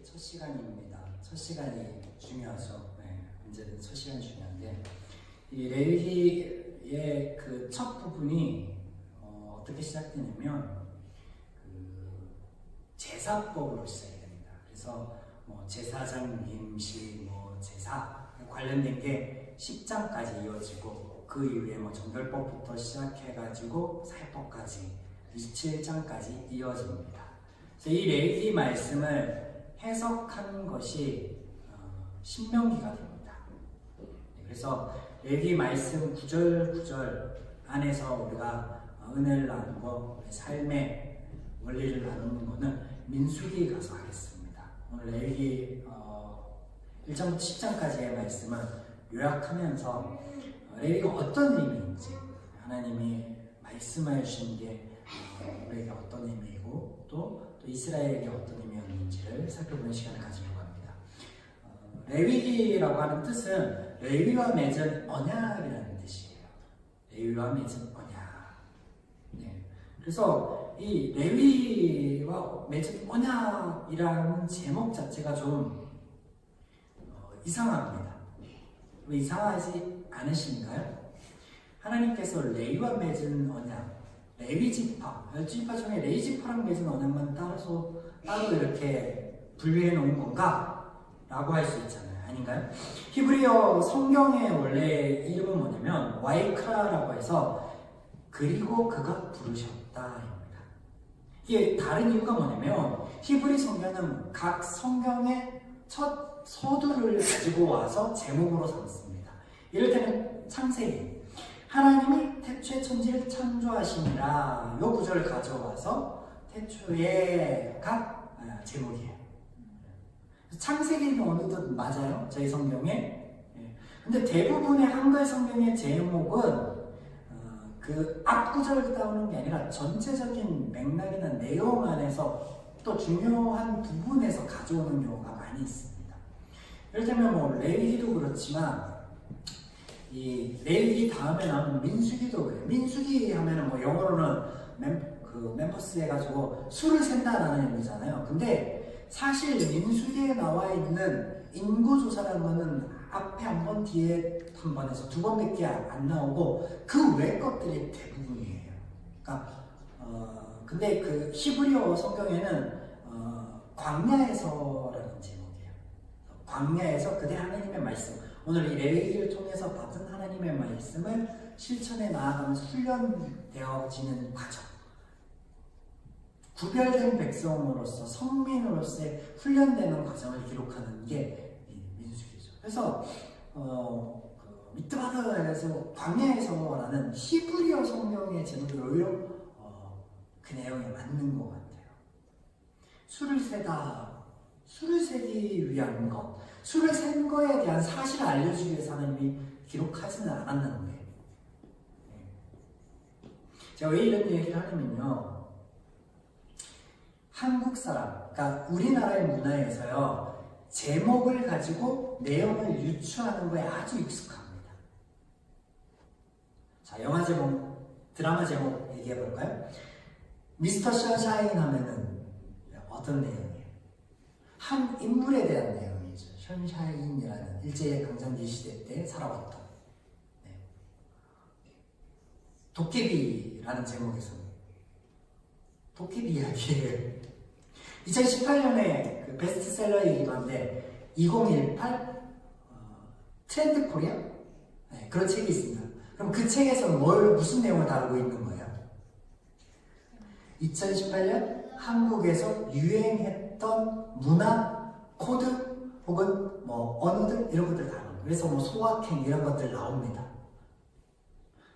첫 시간입니다. 첫 시간이 중요하죠. 네, 언제든 첫 시간이 중요한데 이 레위기의 그 첫 부분이 어떻게 시작되냐면 그 제사법으로 시작이 됩니다. 그래서 뭐 제사장 임시, 뭐 제사 관련된 게 10장까지 이어지고 그 이후에 뭐 정결법부터 시작해가지고 사회법까지 27장까지 이어집니다. 그래서 이 레위기 말씀을 해석한 것이 신명기가 됩니다. 그래서 레위기 말씀 구절 안에서 우리가 은혜를 나누고 삶의 원리를 나누는 것은 민수기 가서 하겠습니다. 오늘 레위기 1장부터 10장까지의 말씀을 요약하면서 레위기가 어떤 의미인지, 하나님이 말씀해 주신 게 우리에게 어떤 의미이고 또 이스라엘에게 어떤 의미였는지를 살펴보는 시간을 가지려고 합니다. 레위기라고 하는 뜻은 레위와 맺은 언약이라는 뜻이에요. 레위와 맺은 언약. 네. 그래서 이 레위와 맺은 언약이라는 제목 자체가 좀 이상합니다. 왜 이상하지 않으신가요? 하나님께서 레위와 맺은 언약, 레위지파, 12지파 중에 레위지파랑 맺은 언약만 따로 이렇게 분류해 놓은 건가? 라고 할 수 있잖아요. 아닌가요? 히브리어 성경의 원래 이름은 뭐냐면 와이크라라고 해서 그리고 그가 부르셨다입니다. 이게 다른 이유가 뭐냐면 히브리 성경은 각 성경의 첫 서두를 가지고 와서 제목으로 삼습니다. 이를테면 창세기, 하나님이 태초에 천지를 창조하시니라, 이 구절을 가져와서 태초에가 제목이에요. 창세기는 어느 뜻 맞아요? 저희 성경에. 근데 대부분의 한글 성경의 제목은 그 앞구절을 따오는 게 아니라 전체적인 맥락이나 내용 안에서 또 중요한 부분에서 가져오는 경우가 많이 있습니다. 이를테면 뭐 레위기도 그렇지만 이 레위기 다음에 나오는 민수기도 그래요. 민수기 하면은 뭐 영어로는 멤버스 해가지고 수를 센다라는 의미잖아요. 근데 사실 민수기에 나와 있는 인구조사라는 거는 앞에 한 번, 뒤에 한 번에서 두 번밖에 안 나오고 그 외 것들이 대부분이에요. 그러니까 근데 그 히브리어 성경에는 광야에서라는 제목이에요. 광야에서 그대 하나님의 말씀, 오늘 이 레위기를 통해서 받은 하나님의 말씀을 실천해 나아가면서 훈련되어지는 과정, 구별된 백성으로서 성민으로서의 훈련되는 과정을 기록하는 게 민수기죠. 그래서 미트바드에서 광야에서라는 히브리어 성경의 제목이 오히려 그 내용에 맞는 것 같아요. 수를 세다, 수를 세기 위한 것, 수를 센 거에 대한 사실을 알려주기 위해서 하나님이 기록하지는 않았는데, 제가 왜 이런 얘기를 하냐면요, 한국 사람, 그러니까 우리나라의 문화에서요, 제목을 가지고 내용을 유추하는 거에 아주 익숙합니다. 자, 영화 제목, 드라마 제목 얘기해 볼까요? 미스터 션샤인 하면은 어떤 내용이에요? 한 인물에 대한 내용이죠. 션샤인이라는 일제강점기 시대 때 살아왔던, 도깨비라는 제목에서 도깨비 이야기예요. 2018년에 그 베스트셀러이기도 한데 2018 트렌드 코리아? 네, 그런 책이 있습니다. 그럼 그 책에서 무슨 내용을 다루고 있는 거예요? 2018년 한국에서 유행했던 문화, 코드 혹은 뭐 언어들 이런 것들 다루는 거예요. 그래서 뭐 소확행 이런 것들 나옵니다.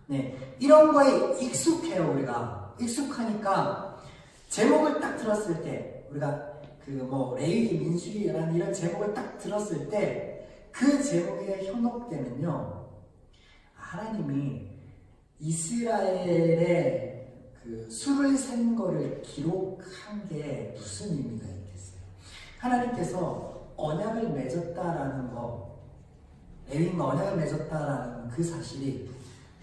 네, 이런 거에 익숙해요. 우리가 익숙하니까 제목을 딱 들었을 때, 우리가 그 뭐 레위기, 민수기라는 이런 제목을 딱 들었을 때 그 제목에 현혹되면요, 하나님이 이스라엘의 그 수를 센 거를 기록한 게 무슨 의미가 있겠어요? 하나님께서 언약을 맺었다라는 거, 레위인과 언약을 맺었다라는 그 사실이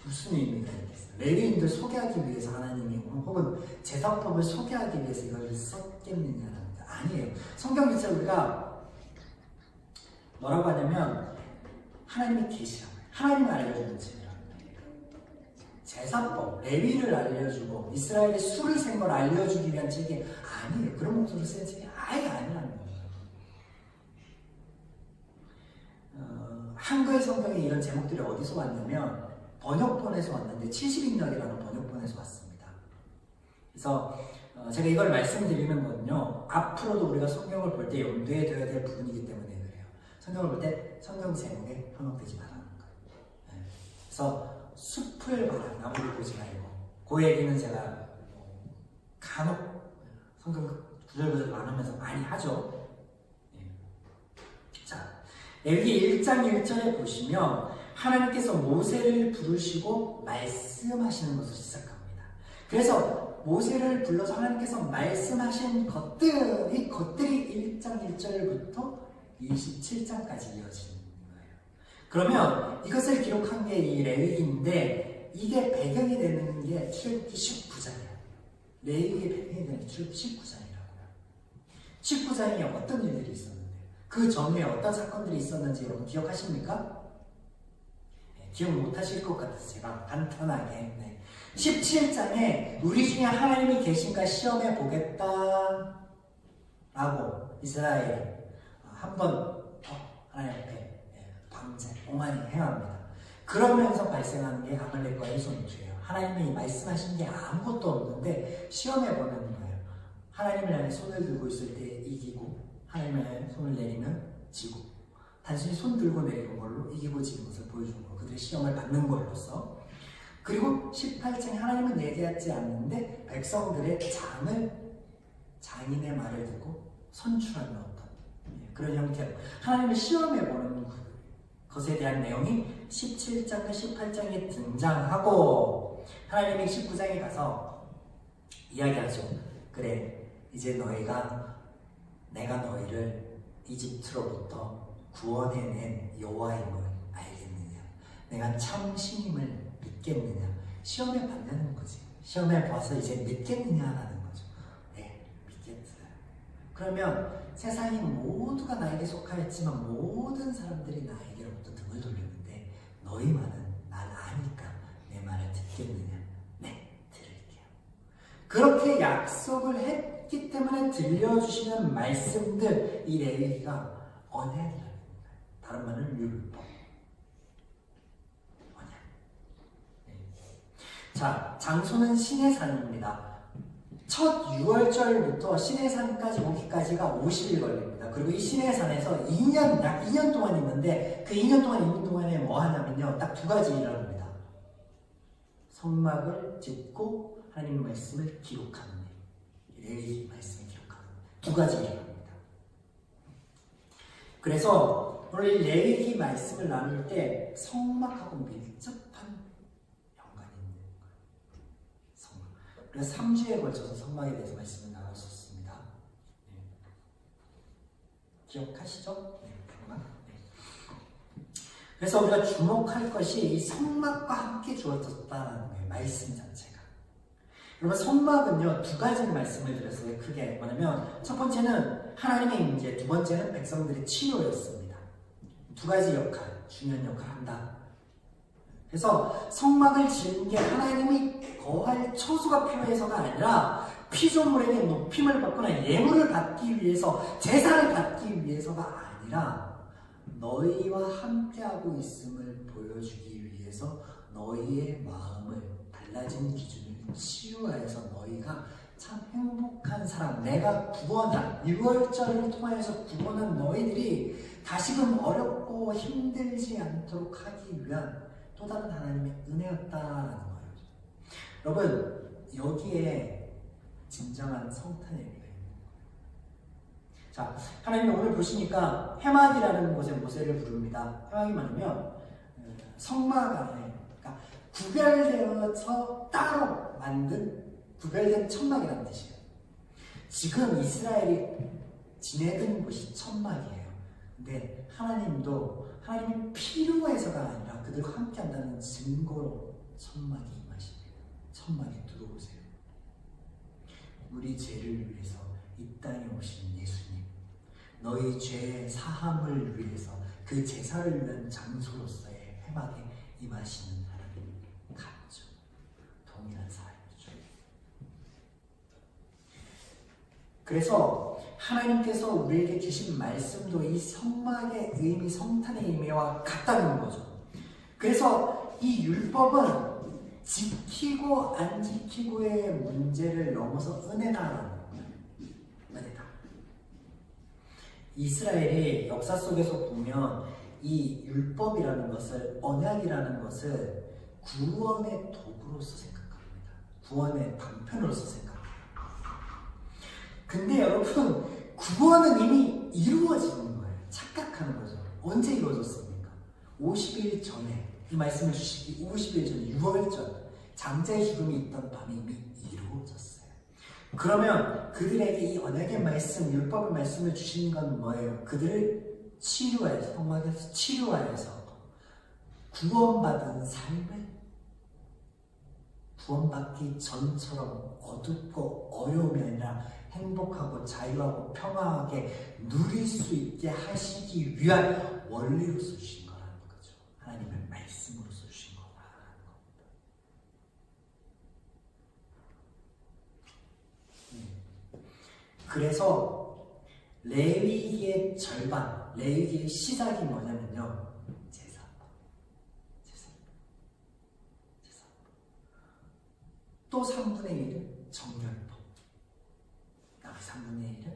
무슨 의미가 있겠어요? 레위인들 소개하기 위해서 하나님이 혹은 제사법을 소개하기 위해서 이걸 썼겠느냐라는 거. 아니에요. 성경 자체 우리가 뭐라고 하냐면 하나님이 계시라고 해요. 하나님을 알려주는 책이라고 해요. 제사법, 레위를 알려주고 이스라엘의 수를 센 걸 알려주기 위한 책이 아니에요. 그런 목소리로 쓴 책이 아예 아니라는 거예요. 한글 성경에 이런 제목들이 어디서 왔냐면 번역본에서 왔는데 70인역이라는 번역본에서 왔습니다. 그래서 제가 이걸 말씀드리는 거는요, 앞으로도 우리가 성경을 볼 때 염두에 둬야 될 부분이기 때문에 그래요. 성경을 볼 때 성경 제목에 현혹되지 말라는 거예요. 네. 그래서 숲을 봐라, 나무를 보지 말고. 그 얘기는 제가 간혹 성경 구절구절 나누면서 많이 하죠. 네. 자, 레위기 1장 1절에 보시면 하나님께서 모세를 부르시고 말씀하시는 것을 시작합니다. 그래서 모세를 불러서 하나님께서 말씀하신 것들이 1장 1절부터 27장까지 이어지는 거예요. 그러면 이것을 기록한 게 이 레위기인데 이게 배경이 되는 게 출애굽기 19장이에요. 레위기의 배경이 되는 게 출애굽기 19장이라고요. 19장에 어떤 일들이 있었는데 그 전후에 어떤 사건들이 있었는지 여러분 기억하십니까? 네, 기억 못하실 것 같아서 제가 간단하게. 네. 17장에 우리 중에 하나님이 계신가 시험해 보겠다 라고 이스라엘이 한번 하나님 앞에 방제, 오만이 행합니다. 그러면서 발생하는 게 아말렉과의 전투예요. 하나님이 말씀하신 게 아무것도 없는데 시험해 보는 거예요. 하나님을 향해 손을 들고 있을 때 이기고 하나님을 향해 손을 내리면 지고 단순히 손 들고 내리는 걸로 이기고 지는 것을 보여주는 거예요. 그들의 시험을 받는 걸로써. 그리고 18장에 하나님은 얘기하지 않는데 백성들의 장인의 말을 듣고 선출하는 어떤 그런 형태로 하나님을 시험해보는 것에 대한 내용이 17장과 18장에 등장하고 하나님이 19장에 가서 이야기하죠. 그래, 이제 내가 너희를 이집트로부터 구원해낸 여호와임을 알겠느냐? 내가 참 신임을 믿겠느냐? 시험에 받는 거지. 시험에 봐서 이제 믿겠느냐라는 거죠. 네, 믿겠어요. 그러면 세상이 모두가 나에게 속하였지만 모든 사람들이 나에게로부터 등을 돌렸는데 너희만은 날 아니까 내 말을 듣겠느냐? 네, 들을게요. 그렇게 약속을 했기 때문에 들려주시는 말씀들, 이 레위기가 언약이라는 거예요. 다른 말은 율법. 자, 장소는 시내산입니다. 첫 6월절부터 시내산까지 오기까지가 50일 걸립니다. 그리고 이 시내산에서 약 2년 동안 있는데 그 2년 동안 있는 동안에 뭐 하냐면요. 딱 두 가지 일을 합니다. 성막을 짓고 하나님 말씀을 기록하는 일. 레위기 말씀을 기록하는 두 가지 일을 합니다. 그래서 오늘 레위기 말씀을 나눌 때 성막하고 밀접한 그래서 3주에 걸쳐서 성막에 대해서 말씀을 나눴었습니다. 네. 기억하시죠? 네, 성막. 네. 그래서 우리가 주목할 것이 이 성막과 함께 주어졌다는 거예요. 말씀 자체가. 여러분, 성막은요, 두 가지 말씀을 드렸어요. 크게. 뭐냐면, 첫 번째는 하나님의 임재, 두 번째는 백성들의 치료였습니다. 두 가지 역할, 중요한 역할을 한다. 그래서 성막을 지은 게 하나님이 거할 처소가 필요해서가 아니라 피조물에게 높임을 받거나 예물을 받기 위해서, 제사를 받기 위해서가 아니라 너희와 함께하고 있음을 보여주기 위해서 너희의 마음을 달라진 기준을 치유하여서 너희가 참 행복한 사람, 내가 구원한 6월절을 통해서 구원한 너희들이 다시금 어렵고 힘들지 않도록 하기 위한 또 다른 하나님의 은혜였다라는 거예요. 여러분, 여기에 진정한 성탄의 의미가 있는 거예요. 자, 하나님이 오늘 보시니까 해막이라는 곳에 모세를 부릅니다. 해막이 뭐냐면 성막 안에, 그러니까 구별되어서 따로 만든 구별된 천막이라는 뜻이에요. 지금 이스라엘이 지내던 곳이 천막이에요. 근데 하나님이 필요해서가 아니라 그들과 함께 한다는 증거로 천막이 임하십니다. 천막에 들어오세요. 우리 죄를 위해서 이 땅에 오신 예수님, 너희 죄 사함을 위해서 그 제사를 위한 장소로서의 회막에 임하시는 하나님 같죠. 동일한 사람이죠. 그래서 하나님께서 우리에게 주신 말씀도 이 성막의 의미, 성탄의 의미와 같다는 거죠. 그래서 이 율법은 지키고 안 지키고의 문제를 넘어서 은혜다라는 거예요. 은혜다. 이스라엘이 역사 속에서 보면 이 율법이라는 것을, 언약이라는 것을 구원의 도구로서 생각합니다. 구원의 방편으로서 생각합니다. 근데 여러분, 구원은 이미 이루어지는 거예요. 착각하는 거죠. 언제 이루어졌습니까? 50일 전에, 이 말씀을 주시기 50일 전에, 6월절 장자의 죽음이 있던 밤이 이미 이루어졌어요. 그러면 그들에게 이 언약의 말씀, 율법의 말씀을 주시는 건 뭐예요? 그들을 치료해서, 성막에서 치료하여서 구원받은 삶을 구원받기 전처럼 어둡고 어려움이 아니라 행복하고 자유하고 평화하게 누릴 수 있게 하시기 위한 원리로서 주신 거라는 거죠. 하나님의 말씀으로서 주신 거라는 겁니다. 그래서 레위기의 절반, 레위기의 시작이 뭐냐면요, 제사법. 또 3분의 1은 정결법. 3분의 1은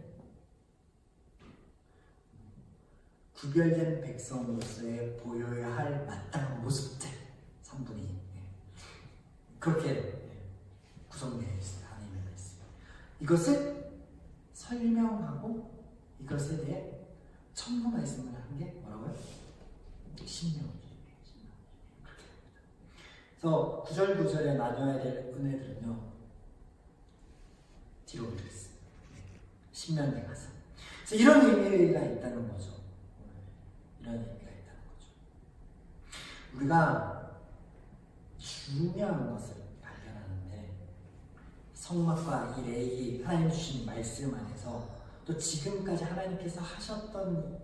구별된 백성으로서의 보여야 할 마땅한 모습들. 3분의 2. 그렇게 구성되어 있어요. 하나님의 말씀. 이것을 설명하고 이것에 대해 첨부 말씀을 한 게 뭐라고요? 신명기. 그래서 구절구절에 나눠야 될 은혜들은요, 뒤로 보겠습니다. 신명기 가서. 그래서 이런 의미가 있다는 거죠. 이런 의미가 있다는 거죠. 우리가 중요한 것을 발견하는데, 성막과 이 레위기, 하나님 주신 말씀 안에서 또 지금까지 하나님께서 하셨던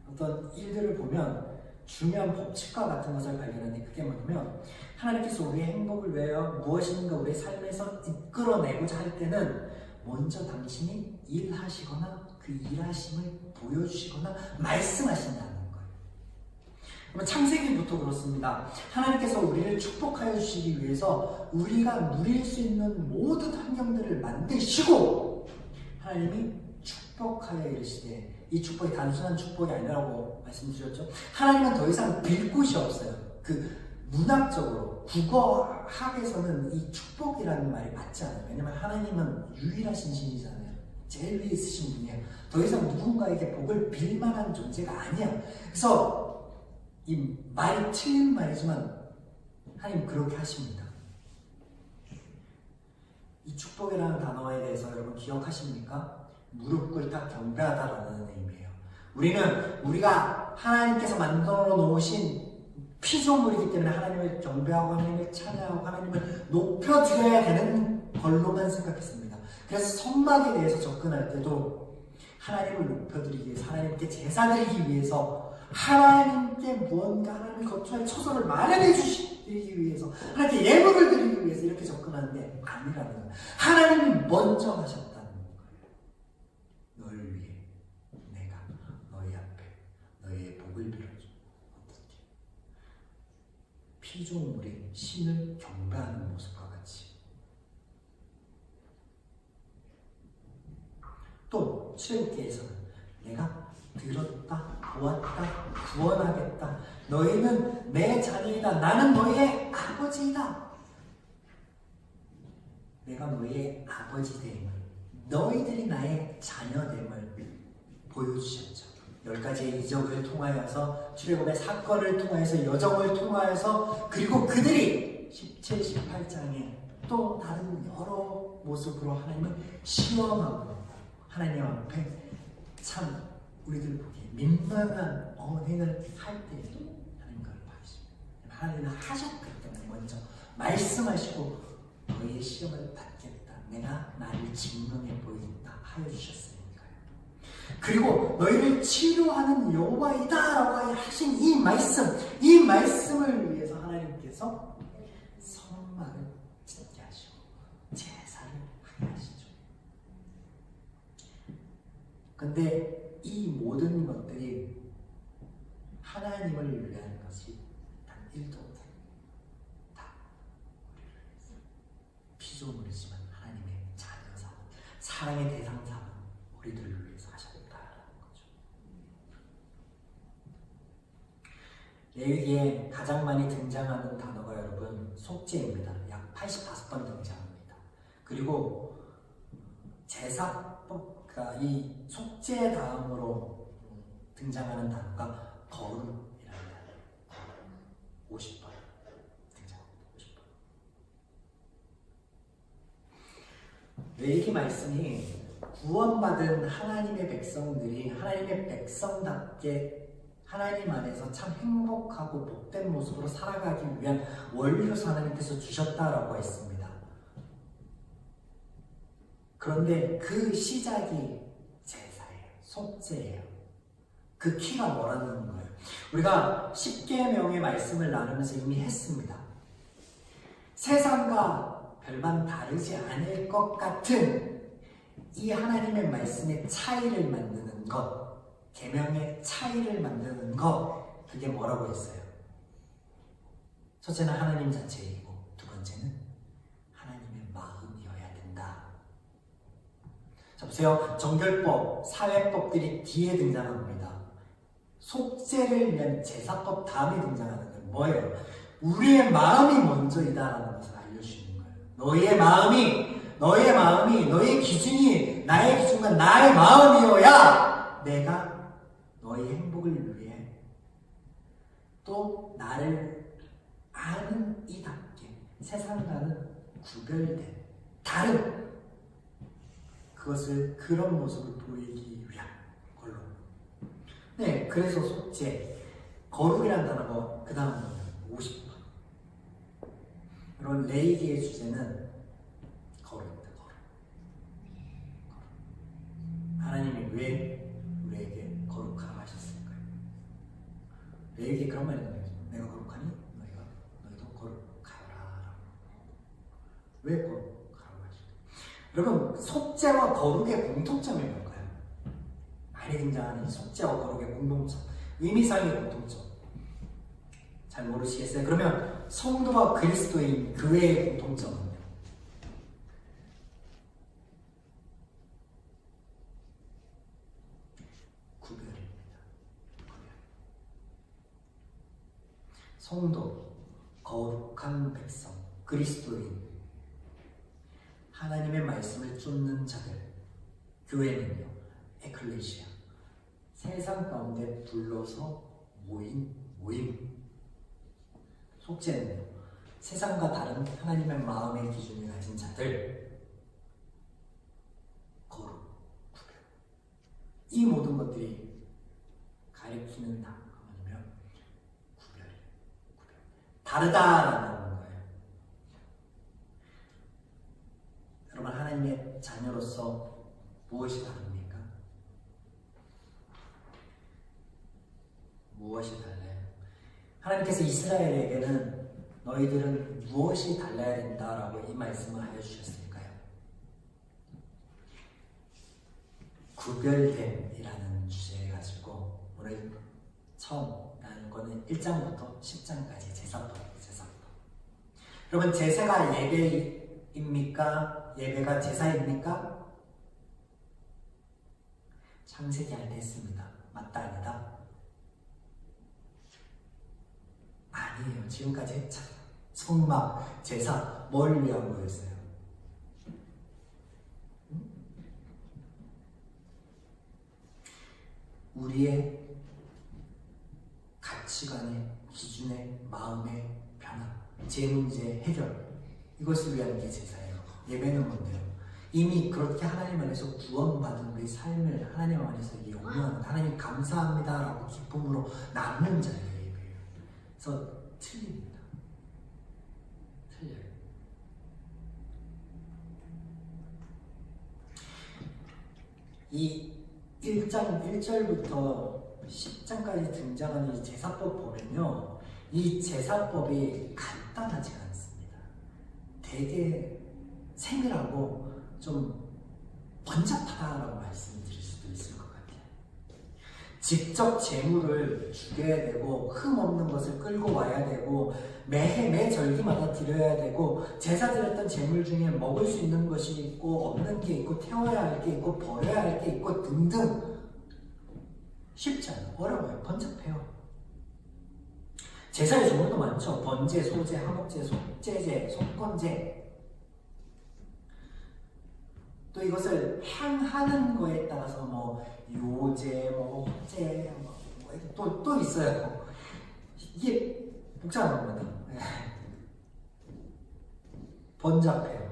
어떤 일들을 보면 중요한 법칙과 같은 것을 발견하는데, 그게 뭐냐면 하나님께서 우리의 행복을 위하여 무엇인가 우리의 삶에서 이끌어내고자 할 때는 먼저 당신이 일하시거나 그 일하심을 보여주시거나 말씀하신다는 거예요. 그러면 창세기부터 그렇습니다. 하나님께서 우리를 축복하여 주시기 위해서 우리가 누릴 수 있는 모든 환경들을 만드시고 하나님이 축복하여 이르시되, 이 축복이 단순한 축복이 아니라고 말씀드렸죠. 하나님은 더 이상 빌 곳이 없어요. 그 문학적으로 국어학에서는 이 축복이라는 말이 맞지 않아요. 왜냐면 하나님은 유일하신 신이잖아요. 제일 위에 있으신 분이에요. 더 이상 누군가에게 복을 빌 만한 존재가 아니야. 그래서 이 말이 틀린 말이지만 하나님 그렇게 하십니다. 이 축복이라는 단어에 대해서 여러분 기억하십니까? 무릎 꿇다 경배하다라는 의미예요. 우리가 하나님께서 만들어 놓으신 피조물이기 때문에 하나님을 경배하고 하나님을 찬양하고 하나님을 높여드려야 되는 걸로만 생각했습니다. 그래서 성막에 대해서 접근할 때도 하나님을 높여드리기 위해서, 하나님께 제사드리기 위해서, 하나님께 무언가 하나님이 거처할 처소를 마련해 주시기 위해서, 하나님께 예물을 드리기 위해서 이렇게 접근하는데 아니라는 거예요. 하나님이 먼저 하셨다는 거예요. 너를 위해 내가 너희 앞에 너희의 복을 빌어줘. 어떻게? 피조물이 신을 경배하는 모습과 같이. 또 출애굽기에서는 내가 들었다, 보았다, 구원하겠다. 너희는 내 자녀이다. 나는 너희의 아버지이다. 내가 너희의 아버지 됨을, 너희들이 나의 자녀됨을 보여주셨죠. 10가지의 이적을 통하여서, 출애굽의 사건을 통하여서, 여정을 통하여서, 그리고 그들이 17, 18장에 또 다른 여러 모습으로 하나님을 시험하고 하나님 앞에 참 우리들 보기에 민망한 언행을 할 때에도 하나님 그걸 봐주십니다. 하나님은 하셨기 때문에 먼저 말씀하시고 너희의 시험을 받겠다, 내가 나를 증명해 보인다 하여 주셨으니까요. 그리고 너희를 치료하는 여호와이다 라고 하신 이 말씀을 위해서 하나님께서 성막을 짓게 하시고 제사를 하게 하시죠. 근데 이 모든 것들이 하나님을 위한 것이 단 1도 다 피조물이지만 하나님의 자녀사, 사랑의 대상사는 우리들을 위해서 하셨다라는 거죠. 레위기에 가장 많이 등장하는 단어가 여러분 속죄입니다. 약 85번 등장합니다. 그리고 제사법, 그러니까 이 속죄 다음으로 등장하는 단어가 거룩이라는 단어 50번 등장합니다. 50번. 레위기 말씀이 구원받은 하나님의 백성들이 하나님의 백성답게 하나님 안에서 참 행복하고 복된 모습으로 살아가기 위한 원리로서 하나님께서 주셨다라고 했습니다. 그런데 그 시작이 제사예요. 속죄예요. 그 키가 뭐라는 거예요? 우리가 10계명의 말씀을 나누면서 이미 했습니다. 세상과 별반 다르지 않을 것 같은 이 하나님의 말씀의 차이를 만드는 것, 계명의 차이를 만드는 것, 그게 뭐라고 했어요? 첫째는 하나님 자체이고 두 번째는 하나님의 마음이어야 된다. 자 보세요. 정결법, 사회법들이 뒤에 등장합니다. 속죄를 위한 제사법 다음에 등장하는 건 뭐예요? 우리의 마음이 먼저이다라는 것을 알려주시는 거예요. 너의 마음이, 너의 기준이 나의 기준과 나의 마음이어야 내가 너의 행복을 위해 또 나를 아는 이답게 세상과는 구별된 다른 그것을 그런 모습을 보이기 위한 걸로. 네, 그래서 속죄, 거룩이라는 단어가 그 다음 50번. 이런 레위기의 주제는 거룩입니다. 거룩. 하나님이 왜 우리에게 거룩하라고 하셨을까요? 레위기에 그런 말이 나와요. 내가 거룩하니 너희도 거룩하라. 왜 거룩하라고 하실까요? 여러분, 속죄와 거룩의 공통점이 뭘까요? 많이 등장하는 속죄와 거룩의 공통점, 의미상의 공통점. 잘 모르시겠어요? 그러면 성도와 그리스도인 교회의 공통점은요? 구별입니다. 구별. 성도, 거룩한 백성, 그리스도인, 하나님의 말씀을 쫓는 자들, 교회는요, 에클레시아, 세상 가운데 불러서 모임. 속죄는요, 세상과 다른 하나님의 마음의 기준을 가진 자들, 거룩, 구별. 이 모든 것들이 가리키는 단어가 뭐냐면 구별. 다르다라는 거예요. 여러분, 하나님의 자녀로서 무엇이 다릅니까? 무엇이 달라요? 하나님께서 이스라엘에게는 너희들은 무엇이 달라야 된다라고 이 말씀을 하여 주셨을까요? 구별됨이라는 주제를 가지고 오늘 처음 나눈 거는 1장부터 10장까지 제사법. 여러분, 제사가 예배입니까? 예배가 제사입니까? 창세기 할 때 했습니다. 맞다 아니다? 아니에요. 지금까지 했잖아요. 성막, 제사, 뭘 위한 거였어요? 우리의 가치관의, 기준의, 마음의 변화, 제 문제 해결, 이것을 위한 게 제사예요. 예배는 뭔데요? 이미 그렇게 하나님 안에서 구원받은 우리 삶을 하나님 안에서 영원한 하나님 감사합니다 라고 기쁨으로 나누는 자예요. 그래서 틀립니다. 틀려요. 이 1장 1절부터 10장까지 등장하는 이 제사법 보면요, 이 제사법이 간단하지 않습니다. 되게 세밀하고 좀 번잡하다라고 말씀드릴 수도 있을 것 같아요. 직접 제물을 죽여야 되고, 흠 없는 것을 끌고 와야 되고, 매 절기마다 드려야 되고, 제사 드렸던 제물 중에 먹을 수 있는 것이 있고 없는 게 있고, 태워야 할 게 있고 버려야 할 게 있고 등등. 쉽지 않아요. 어려워요. 번잡해요. 제사의 종류도 많죠. 번제, 소제, 화목제, 속제제, 속건제. 또 이것을 행하는 거에 따라서 뭐 요제, 뭐 혹제, 또 있어요. 이게 복잡한 겁니다. 번잡해요.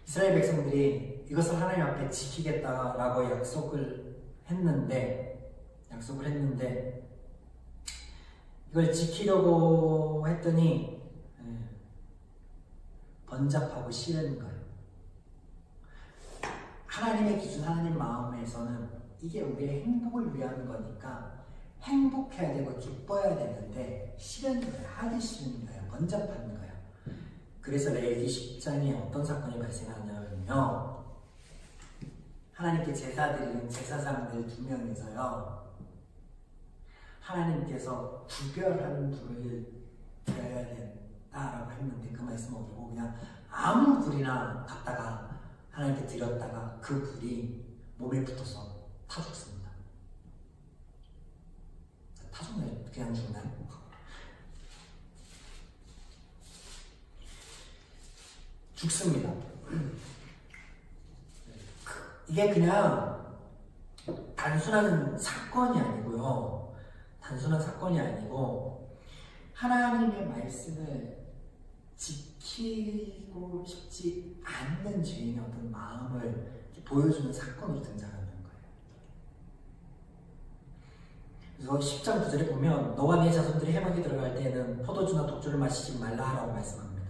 이스라엘 백성들이 이것을 하나님 앞에 지키겠다라고 약속을 했는데 이걸 지키려고 했더니 번잡하고 싫은 거예요. 하나님의 기준, 하나님 마음에서는 이게 우리의 행복을 위한 거니까 행복해야 되고 기뻐야 되는데 싫은 거예요. 하기 싫은 거예요. 번잡한 거예요. 그래서 레위기 10장에 어떤 사건이 발생하냐면요, 하나님께 제사 드리는 제사장들 2명이서요, 하나님께서 구별한 불을 드려야 된다라고 했는데, 그 말씀 어디고 그냥 아무 불이나 갖다가 하나님께 드렸다가 그 불이 몸에 붙어서 타 죽습니다. 타 죽나요? 그냥 죽나요? 죽습니다. 이게 그냥 단순한 사건이 아니고 하나님의 말씀을 지키고 싶지 않는 죄인의 어떤 마음을 보여주는 사건으로 등장하는 거예요. 그래서 10장 9절에 보면 너와 네 자손들이 해막에 들어갈 때에는 포도주나 독주를 마시지 말라 하라고 말씀합니다.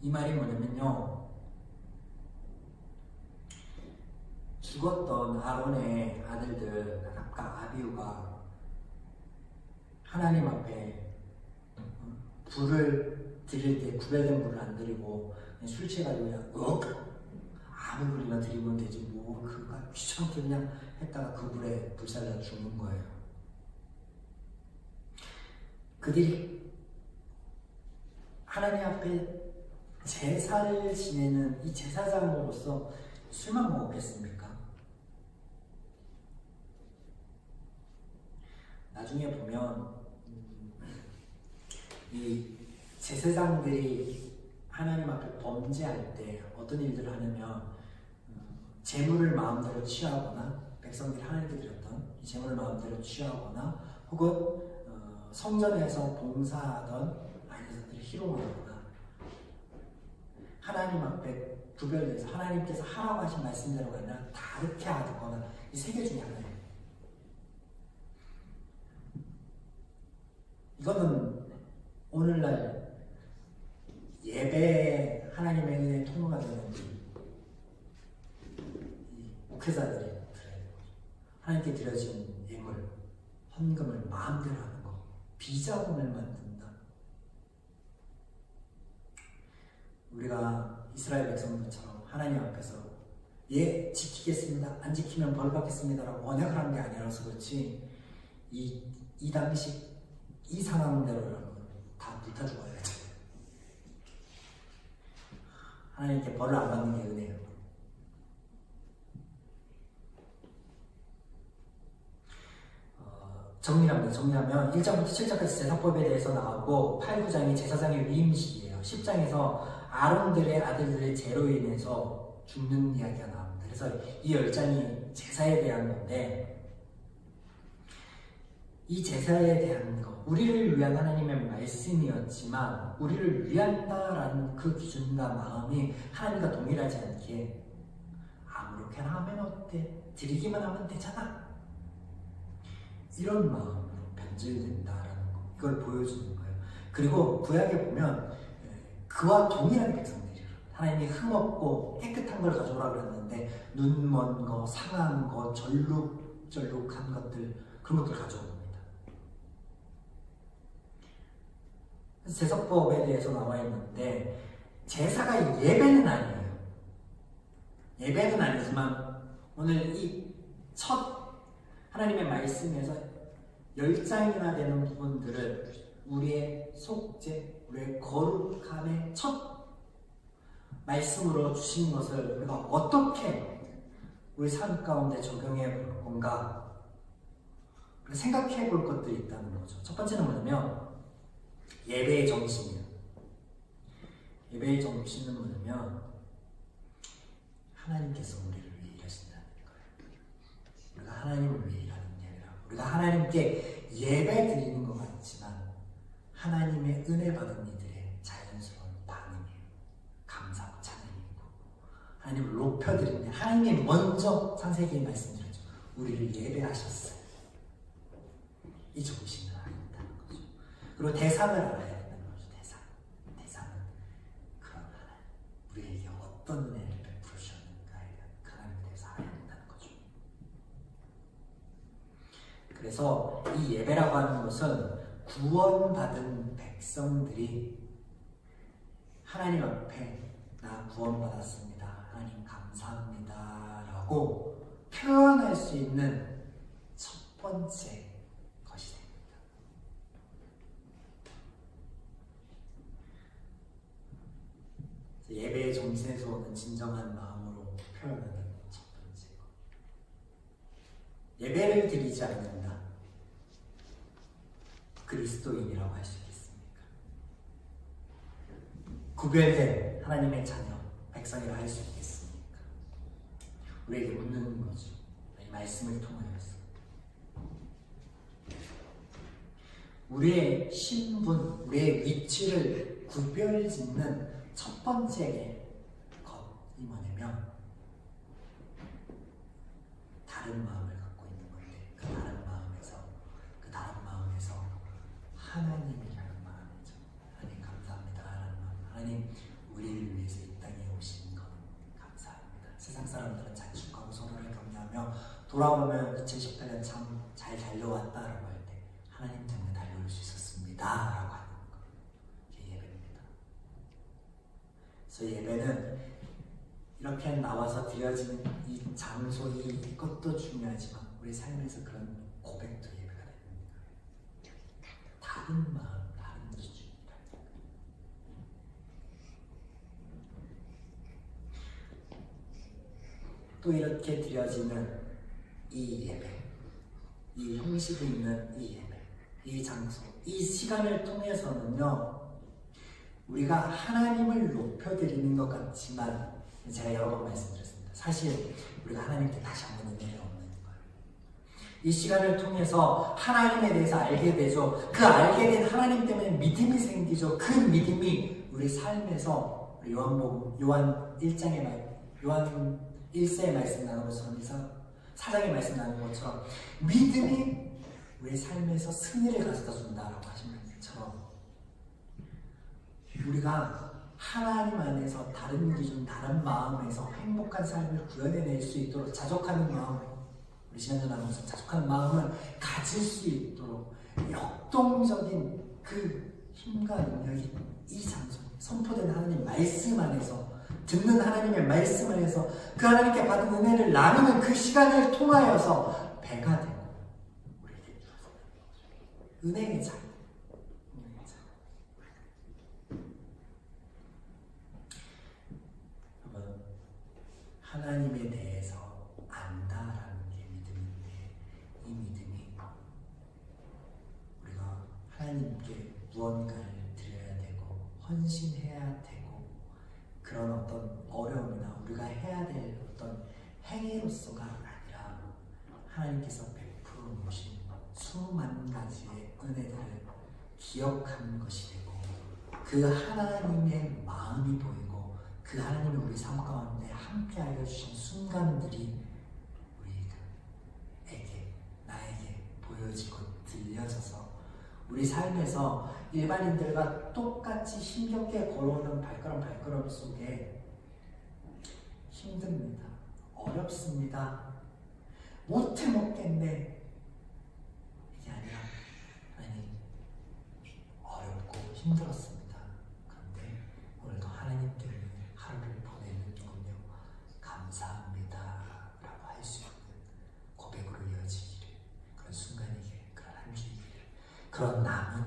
이 말이 뭐냐면요, 죽었던 아론의 아들들 나답과 아비후가 하나님 앞에 불을 드릴 때 구별된 불을 안 드리고 술 취해가지고 그냥 아무 불이나 드리면 되지 뭐 그가 귀찮게 그냥 했다가 그 불에 불살라 죽는 거예요. 그들이 하나님 앞에 제사를 지내는 이 제사장으로서 술만 먹었겠습니까? 나중에 보면 이 제사장들이 하나님 앞에 범죄할 때 어떤 일들을 하냐면 재물을 마음대로 취하거나, 백성들이 하나님께 드렸던 이 재물을 마음대로 취하거나, 혹은 성전에서 봉사하던 아이들을 희롱하거나, 하나님 앞에 구별돼서 하나님께서 하라고 하신 말씀대로가 아니라 다르게 하거나, 이 세 개 중에 하나예요. 이거는 오늘날 예배 하나님의 은혜의 통로가 되는 이 목회자들이 하나님께 드려진 예물, 헌금을 마음대로 하는 거, 비자금을 만든다. 우리가 이스라엘 백성들처럼 하나님 앞에서 예, 지키겠습니다, 안 지키면 벌 받겠습니다라고 언약을 한 게 아니라서 그렇지, 이 당시 이 상황대로라면 다 불타 죽어야지. 하나님께 벌을 안 받는 게 은혜예요. 정리하면 1장부터 7장까지 제사법에 대해서 나오고, 8, 9장이 제사장의 위임식이에요. 10장에서 아론들의 아들들의 죄로 인해서 죽는 이야기가 나옵니다. 그래서 이 10장이 제사에 대한 건데, 이 제사에 대한 거, 우리를 위한 하나님의 말씀이었지만 우리를 위한다라는 그 기준과 마음이 하나님과 동일하지 않기에 아무렇게나 하면 어때? 드리기만 하면 되잖아, 이런 마음으로 변질된다라는 거, 이걸 보여주는 거예요. 그리고 구약에 보면 그와 동일한 백성들이 일어납니다. 하나님이 흠없고 깨끗한 걸 가져오라고 그랬는데 눈 먼 거, 상한 거, 절룩절룩한 것들, 그런 것들 가져온 겁니다. 제사법에 대해서 나와 있는데 제사가 예배는 아니에요. 예배는 아니지만 오늘 이 첫 하나님의 말씀에서 10장이나 되는 부분들을 우리의 속죄, 우리의 거룩함의 첫 말씀으로 주신 것을 우리가 어떻게 우리 삶 가운데 적용해 볼 건가 생각해 볼 것들이 있다는 거죠. 첫 번째는 뭐냐면 예배의 정신이에요. 예배의 정신은 뭐냐면 하나님께서 우리를 위해 일하신다는 거예요. 우리가 하나님을 위해 일하는 게 아니라 우리가 하나님께 예배 드리는 것 같지만 하나님의 은혜 받은 이들의 자연스러운 반응이에요. 감사와 찬양이고 하나님을 높여드리는 하나님이 먼저 창세기에 말씀드렸죠. 우리를 예배하셨어요. 이 정신을 알아야 한다는 거죠. 그리고 대상을 알아야 된다는 거죠. 대상은 그런 하나님, 우리에게 어떤 은혜를 베푸셨는가에 대한 그 하나님에 대해서 알아야 된다는 거죠. 그래서 이 예배라고 하는 것은 구원받은 백성들이 하나님 앞에 나 구원받았습니다. 하나님 감사합니다. 라고 표현할 수 있는 첫 번째 것이 됩니다. 예배의 정신에서 오는 진정한 마음으로 표현하는 첫 번째 것. 예배를 드리지 않는다. 그리스도인이라고 할 수 있겠습니까? 구별된 하나님의 자녀, 백성이라 할 수 있겠습니까? 우리에게 묻는 거죠. 이 말씀을 통하여서. 우리의 신분, 우리의 위치를 구별짓는 첫 번째 것이 뭐냐면 다른 마음을 갖고 있는 건데 그 다른 마음에서 하나님이라는 마음이죠. 하나님 감사합니다 라는 마음. 하나님 우리를 위해서 이 땅에 오신 것 감사합니다. 세상 사람들은 자축하고 서로를 격려하며 돌아보면 2018년 참 잘 달려왔다라고 할 때 하나님 때문에 달려올 수 있었습니다 라고 하는 것. 이게 예배입니다. 그래서 예배는 이렇게 나와서 드려지는 이 장소, 이것도 중요하지만 우리 삶에서 그런 고백도 예배가 됩니다. 다른 마음, 다른 기준이다. 또 이렇게 드려지는 이 예배, 이 형식이 있는 이 예배, 이 장소, 이 시간을 통해서는요 우리가 하나님을 높여드리는 것 같지만 제가 여러 번 말씀드렸습니다. 사실 우리가 하나님께 다시 한번 은혜를 얻는 거예요. 이 시간을 통해서 하나님에 대해서 알게 되죠. 그 알게 된 하나님 때문에 믿음이 생기죠. 그 믿음이 우리 삶에서 요한 1세의 말씀 나눈 것처럼 4장의 말씀 나눈 것처럼 믿음이 우리 삶에서 승리를 가져다 준다라고 하신 것처럼 우리가 하나님 안에서 다른 기준, 다른 마음에서 행복한 삶을 구현해낼 수 있도록 자족하는 마음, 우리 지난주 나누면서 자족하는 마음을 가질 수 있도록 역동적인 그 힘과 능력이 이 장소, 선포된 하나님 말씀 안에서 듣는 하나님의 말씀 안에서 그 하나님께 받은 은혜를 나누는 그 시간을 통하여서 배가 되고 우리에게 은혜의 장. 하나님에 대해서 안다라는 게 믿음인데 이 믿음이 우리가 하나님께 무언가를 드려야 되고 헌신해야 되고 그런 어떤 어려움이나 우리가 해야 될 어떤 행위로서가 아니라 하나님께서 베풀어 놓으신 수만 가지의 은혜들을 기억하는 것이 되고 그 하나님의 마음이 보이고 그 하나님이 우리 삶 가운데 함께하여 주신 순간들이 우리에게, 나에게 보여지고 들려져서 우리 삶에서 일반인들과 똑같이 힘겹게 걸어오는 발걸음 속에 힘듭니다. 어렵습니다. 못해 먹겠네. 이게 아니라 하나님 어렵고 힘들었습니다. 그런데 오늘도 하나님 때문에 하루를 보내는군요. 감사합니다 라고 할 수 있는 고백으로 이어지기를, 그런 순간이기를, 그런 한 주이기를, 그런 남은